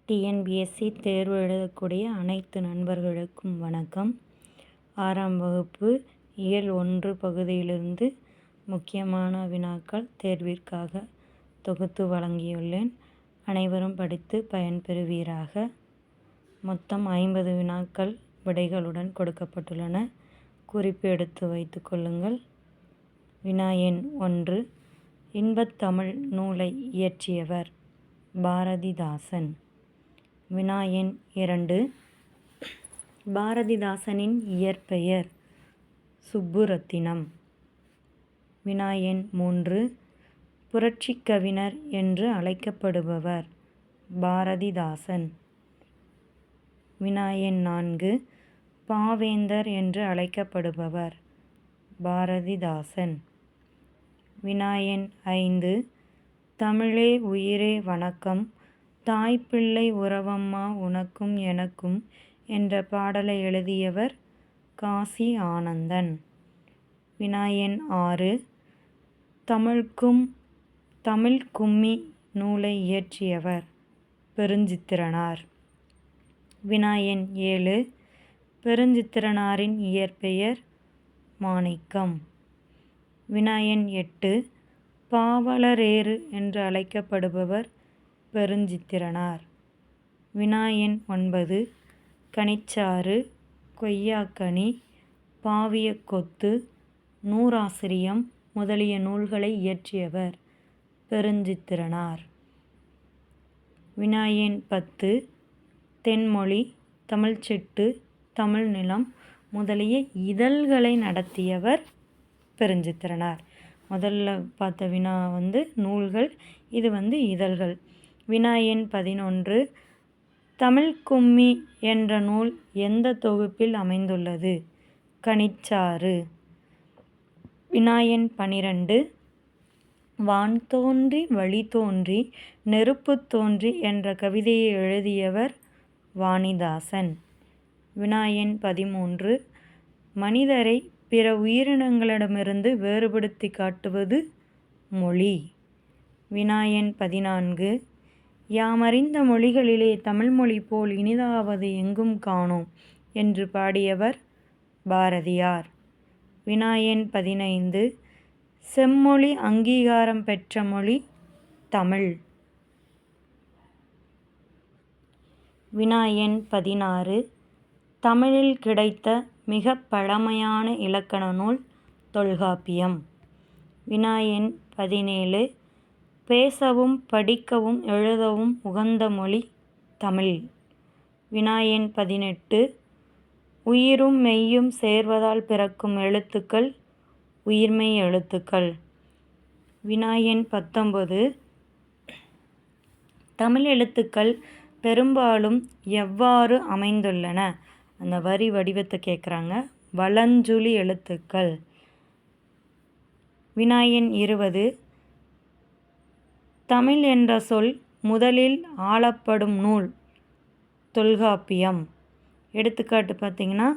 TNPSC தேர்வு எழுதக்கூடிய அனைத்து நண்பர்களுக்கும் வணக்கம். 6ஆம் வகுப்பு இயல் 1 பகுதியிலிருந்து முக்கியமான வினாக்கள் தேர்விற்காக தொகுத்து வழங்கியுள்ளேன். அனைவரும் படித்து பயன்பெறுவீராக. மொத்தம் 50 வினாக்கள் விடைகளுடன் கொடுக்கப்பட்டுள்ளன. குறிப்பு எடுத்து வைத்து கொள்ளுங்கள். வினா எண் 1. இன்பத்தமிழ் நூலை இயற்றியவர் பாரதிதாசன். வினா எண் 2. பாரதிதாசனின் இயற்பெயர் சுப்புரத்தினம். வினா எண் 3. புரட்சிக் கவிஞர் என்று அழைக்கப்படுபவர் பாரதிதாசன். வினா எண் 4. பாவேந்தர் என்று அழைக்கப்படுபவர் பாரதிதாசன். வினா எண் 5. தமிழே உயிரே வணக்கம், தாய்ப்பிள்ளை உறவம்மா உனக்கும் எனக்கும் என்ற பாடலை எழுதியவர் காசி ஆனந்தன். வினா எண் 6. தமிழ் கும்மி நூலை இயற்றியவர் பெருஞ்சித்திரனார். வினா எண் 7. பெருஞ்சித்திரனாரின் இயற்பெயர் மாணிக்கம். வினா எண் 8. பாவலரேறு என்று அழைக்கப்படுபவர் பெருஞ்சித்திரனார். வினா எண் 9. கனிச்சாறு, கொய்யாக்கனி, பாவியக்கொத்து, நூறாசிரியம் முதலிய நூல்களை இயற்றியவர் பெருஞ்சித்திரனார். வினா எண் 10. தென்மொழி, தமிழ்ச்சிட்டு, தமிழ்நிலம் முதலிய இதழ்களை நடத்தியவர் பெருஞ்சித்திரனார். முதல்ல பார்த்த வினா நூல்கள், இது இதழ்கள். வினா எண் 11. தமிழ் கும்மி என்ற நூல் எந்த தொகுப்பில் அமைந்துள்ளது? கனிச்சாறு. வினா எண் 12. வான் தோன்றி வழி தோன்றி நெருப்பு தோன்றி என்ற கவிதையை எழுதியவர் வாணிதாசன். வினா எண் 13. மனிதரை பிற உயிரினங்களிடமிருந்து வேறுபடுத்தி காட்டுவது மொழி. வினா எண் 14. யாமறிந்த மொழிகளிலே தமிழ்மொழி போல் இனிதாவது எங்கும் காணோம் என்று பாடியவர் பாரதியார். வினா எண் 15. செம்மொழி அங்கீகாரம் பெற்ற மொழி தமிழ். வினா எண் 16. தமிழில் கிடைத்த மிக பழமையான இலக்கண நூல் தொல்காப்பியம். வினா எண் 17. பேசவும் படிக்கவும் எழுதவும் உகந்த மொழி தமிழ். வினா எண் 18. உயிரும் மெய்யும் சேர்வதால் பிறக்கும் எழுத்துக்கள் உயிர்மெய் எழுத்துக்கள். வினா எண் 19. தமிழ் எழுத்துக்கள் பெரும்பாலும் எவ்வாறு அமைந்துள்ளன? அந்த வரி வடிவத்தை கேட்குறாங்க. வலஞ்சுழி எழுத்துக்கள். வினா எண் 20. தமிழ் என்ற சொல் முதலில் ஆளப்படும் நூல் தொல்காப்பியம். எடுத்துக்காட்டு பார்த்திங்கன்னா,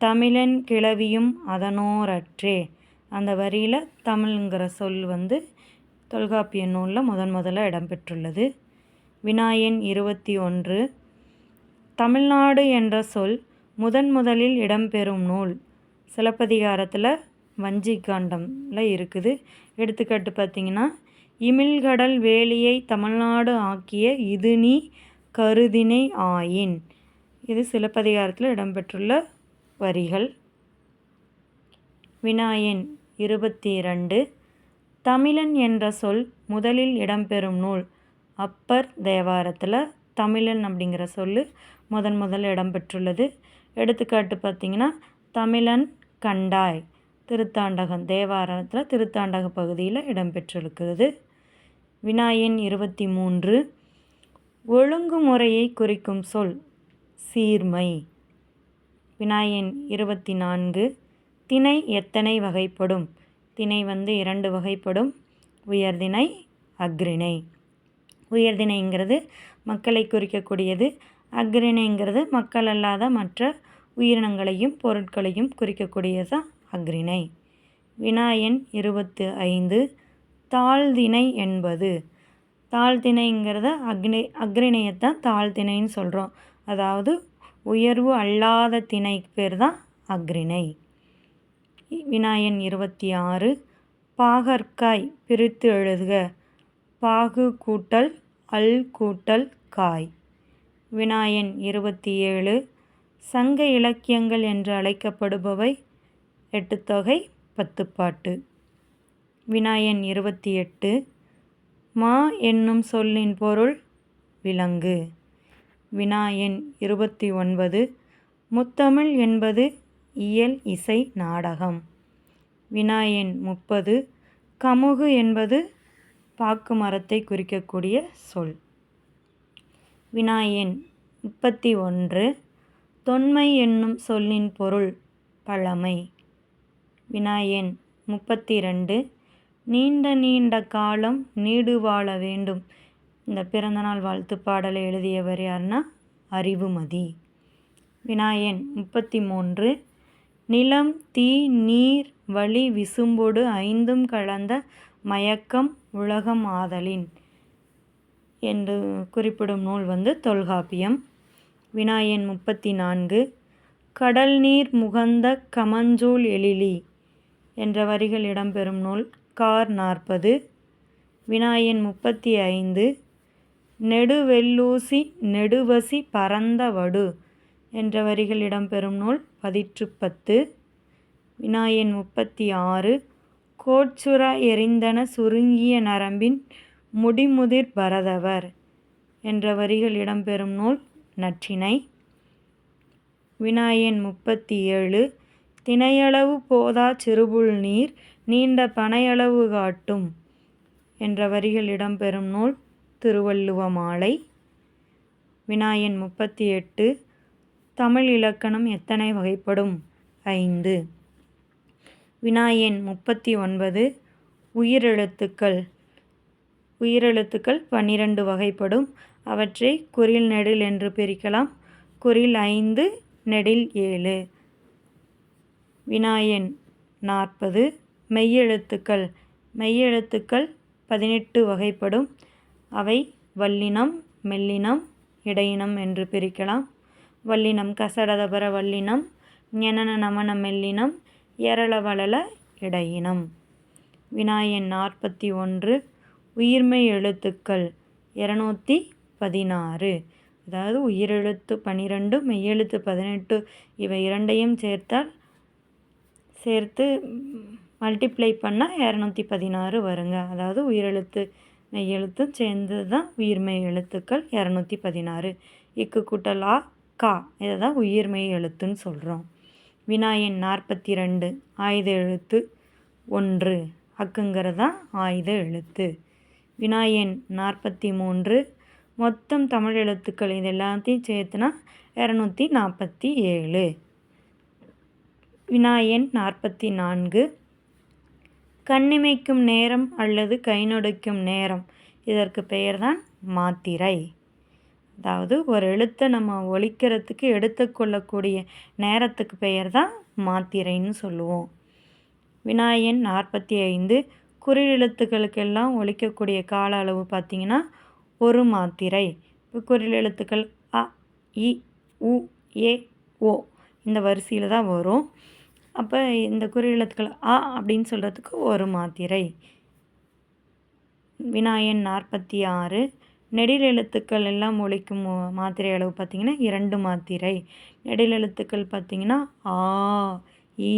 தமிழன் கிளவியும் அதனோரற்றே. அந்த வரியில் தமிழ்ங்கிற சொல் தொல்காப்பிய நூலில் முதல்ல இடம்பெற்றுள்ளது. வினா எண் 21. தமிழ்நாடு என்ற சொல் முதலில் இடம்பெறும் நூல் சிலப்பதிகாரத்தில் வஞ்சிக்காண்டமில் இருக்குது. எடுத்துக்காட்டு பார்த்திங்கன்னா, இமிழ்கடல் வேலியை தமிழ்நாடு ஆக்கிய இது நீ கருதினை ஆயின். இது சிலப்பதிகாரத்தில் இடம்பெற்றுள்ள வரிகள். வினா எண் 22. தமிழன் என்ற சொல் முதலில் இடம்பெறும் நூல் அப்பர் தேவாரத்தில் தமிழன் அப்படிங்கிற சொல் முதல்ல இடம்பெற்றுள்ளது. எடுத்துக்காட்டு பார்த்திங்கன்னா, தமிழன் கண்டாய் திருத்தாண்டகம் தேவாரத்தில் திருத்தாண்டக பகுதியில் இடம்பெற்றிருக்கிறது. வினா எண் 23. ஒழுங்குமுறையை குறிக்கும் சொல் சீர்மை. வினா எண் 24. திணை எத்தனை வகைப்படும்? திணை 2 வகைப்படும். உயர்திணை, அஃறிணை. உயர்திணைங்கிறது மக்களை குறிக்கக்கூடியது. அஃறிணைங்கிறது மக்கள் அல்லாத மற்ற உயிரினங்களையும் பொருட்களையும் குறிக்கக்கூடியது தான் அஃறிணை. வினா எண் 25. தாழ்திணை என்பது? தாழ்த்திணைங்கிறத அக்ரிணையத்தான் தாழ்த்திணைன்னு சொல்கிறோம். அதாவது உயர்வு அல்லாத திணைக்கு பேர் தான் அக்ரிணை. வினா எண் 26. பாகற்காய் பிரித்து எழுதுக. பாகு கூட்டல் அல் கூட்டல் காய். வினா எண் 27. சங்க இலக்கியங்கள் என்று அழைக்கப்படுபவை எட்டுத்தொகை, பத்துப்பாட்டு. வினா எண் 28. மா என்னும் சொல்லின் பொருள் விலங்கு. வினா எண் 29. முத்தமிழ் என்பது இயல், இசை, நாடகம். வினா எண் 30. கமுகு என்பது பாக்கு மரத்தை குறிக்கக்கூடிய சொல். வினா எண் 31. தொன்மை என்னும் சொல்லின் பொருள் பழமை. வினா எண் 32. நீண்ட நீண்ட காலம் நீடு வாழ வேண்டும். இந்த பிறந்தநாள் வாழ்த்து பாடலை எழுதியவர் யாருன்னா அறிவுமதி. வினா எண் 33. நிலம், தீ, நீர், வளி, விசும்பொடு ஐந்தும் கலந்த மயக்கம் உலகம் ஆதலின் என்று குறிப்பிடும் நூல் தொல்காப்பியம். வினா எண் 34. கடல் நீர் முகந்த கமஞ்சூல் எழிலி என்ற வரிகள் இடம்பெறும் நூல் கார் 40. வினா எண் 35. நெடுவெள்ளூசி நெடுவசி பரந்த வடு என்ற வரிகள் இடம்பெறும் நூல் பதிற்று 10. வினா எண் 36. கோட்சுர எரிந்தன சுருங்கிய நரம்பின் முடிமுதிர் பரதவர் என்ற வரிகள் இடம்பெறும் நூல் நற்றிணை. வினா எண் 37. தினையளவு போதா சிறுபுல் நீர் நீண்ட பனையளவு காட்டும் என்ற வரிகள் இடம்பெறும் நூல் திருவள்ளுவ மாலை. வினா எண் 38. தமிழ் இலக்கணம் எத்தனை வகைப்படும்? 5. வினா எண் 39. உயிரெழுத்துக்கள். உயிரெழுத்துக்கள் 12 வகைப்படும். அவற்றை குறில் நெடில் என்று பிரிக்கலாம். குறில் 5, நெடில் 7. வினா எண் 40. மெய்யெழுத்துக்கள். மெய்யெழுத்துக்கள் 18 வகைப்படும். அவை வல்லினம், மெல்லினம், இடையினம் என்று பிரிக்கலாம். வல்லினம் கசடதபர வல்லினம், ஞனன நமன மெல்லினம், எரள வளல இடையினம். வினா எண் 41. உயிர்மெய் எழுத்துக்கள் 216. அதாவது உயிரெழுத்து 12, மெய்யெழுத்து 18 இவை இரண்டையும் சேர்த்து மல்டிப்ளை பண்ணால் 216 வருங்க. அதாவது உயிரெழுத்து மெய்யெழுத்தும் சேர்ந்தது தான் உயிர்மெய் எழுத்துக்கள் 216. இக்கு கூட்டல் ஆ, கா இதை தான் உயிர்மெய் எழுத்துன்னு சொல்கிறோம். வினா எண் 42. ஆயுத எழுத்து 1. அக்குங்கிறது தான் ஆயுத எழுத்து. வினா எண் 43. மொத்தம் தமிழ் எழுத்துக்கள் இது எல்லாத்தையும் சேர்த்துனா 247. வினா எண் 44. கண்ணிமைக்கும் நேரம் அல்லது கை நொடிக்கும் நேரம் இதற்கு பெயர்தான் மாத்திரை. அதாவது ஒரு எழுத்தை நம்ம ஒலிக்கிறதுக்கு எடுத்துக்கொள்ளக்கூடிய நேரத்துக்கு பெயர் தான் மாத்திரைன்னு சொல்லுவோம். வினா எண் 45. குறில் எழுத்துக்களுக்கெல்லாம் ஒலிக்கக்கூடிய கால அளவு பார்த்திங்கன்னா 1 மாத்திரை. இப்போ குறில் எழுத்துக்கள் அ, இ, உ, ஏ, ஓ இந்த வரிசையில் தான் வரும். அப்போ இந்த குறில் எழுத்துக்கள் அ அப்படின்னு சொல்கிறதுக்கு 1 மாத்திரை. வினா எண் 46. நெடில் எழுத்துக்கள் எல்லாம் ஒலிக்கும் மாத்திரை அளவு பார்த்திங்கன்னா 2 மாத்திரை. நெடில் எழுத்துக்கள் பார்த்திங்கன்னா ஆ, ஈ,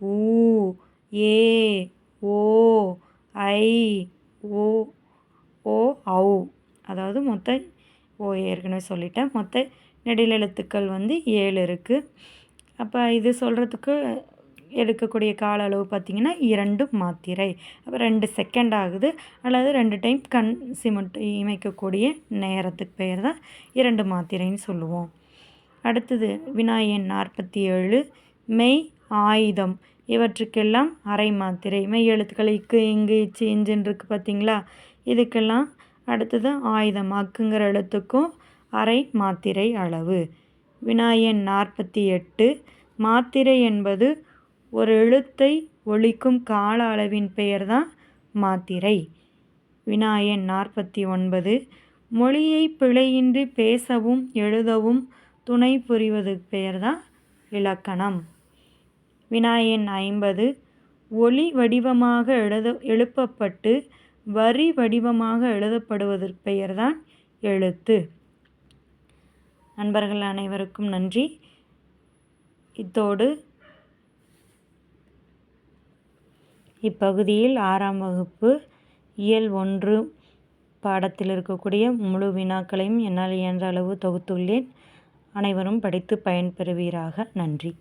ஊ, ஏ, ஓ, ஐ, ஓ, ஓ, ஔ. அதாவது மொத்தம் ஏற்கனவே சொல்லிட்டேன். மொத்த நெடில் எழுத்துக்கள் 7 இருக்குது. அப்போ இது சொல்கிறதுக்கு எடுக்கக்கூடிய கால அளவு பார்த்திங்கன்னா 2 மாத்திரை. அப்போ 2 செகண்ட் ஆகுது. அல்லது 2 டைம் கண் சிமிட்டு இமைக்கக்கூடிய நேரத்துக்கு பெயர் தான் 2 மாத்திரைன்னு சொல்லுவோம். அடுத்தது வினா எண் 47. மெய், ஆயுதம் இவற்றுக்கெல்லாம் அரை மாத்திரை. மெய் எழுத்துக்கள் இக்கு, இங்கு, இச்சு, இஞ்சுன்னு இருக்குது பார்த்திங்களா. இதுக்கெல்லாம் அடுத்தது ஆயுதம் அக்குங்கிற எழுத்துக்கும் அரை மாத்திரை அளவு. வினா எண் 48. மாத்திரை என்பது ஒரு எழுத்தை ஒலிக்கும் கால அளவின் பெயர் தான் மாத்திரை. வினா எண் 49 மொழியை பிழையின்றி பேசவும் எழுதவும் துணை புரிவதற்கு பெயர்தான் இலக்கணம். வினா எண் 50 ஒலி வடிவமாக எழுப்பப்பட்டு வரி வடிவமாக எழுதப்படுவதற்கு பெயர்தான் எழுத்து. நண்பர்கள் அனைவருக்கும் நன்றி. இத்தோடு இப்பகுதியில் 6ஆம் வகுப்பு இயல் 1 பாடத்தில் இருக்கக்கூடிய முழு வினாக்களையும் என்னால் இயன்ற அளவு தொகுத்துள்ளேன். அனைவரும் படித்து பயன்பெறுவீராக. நன்றி.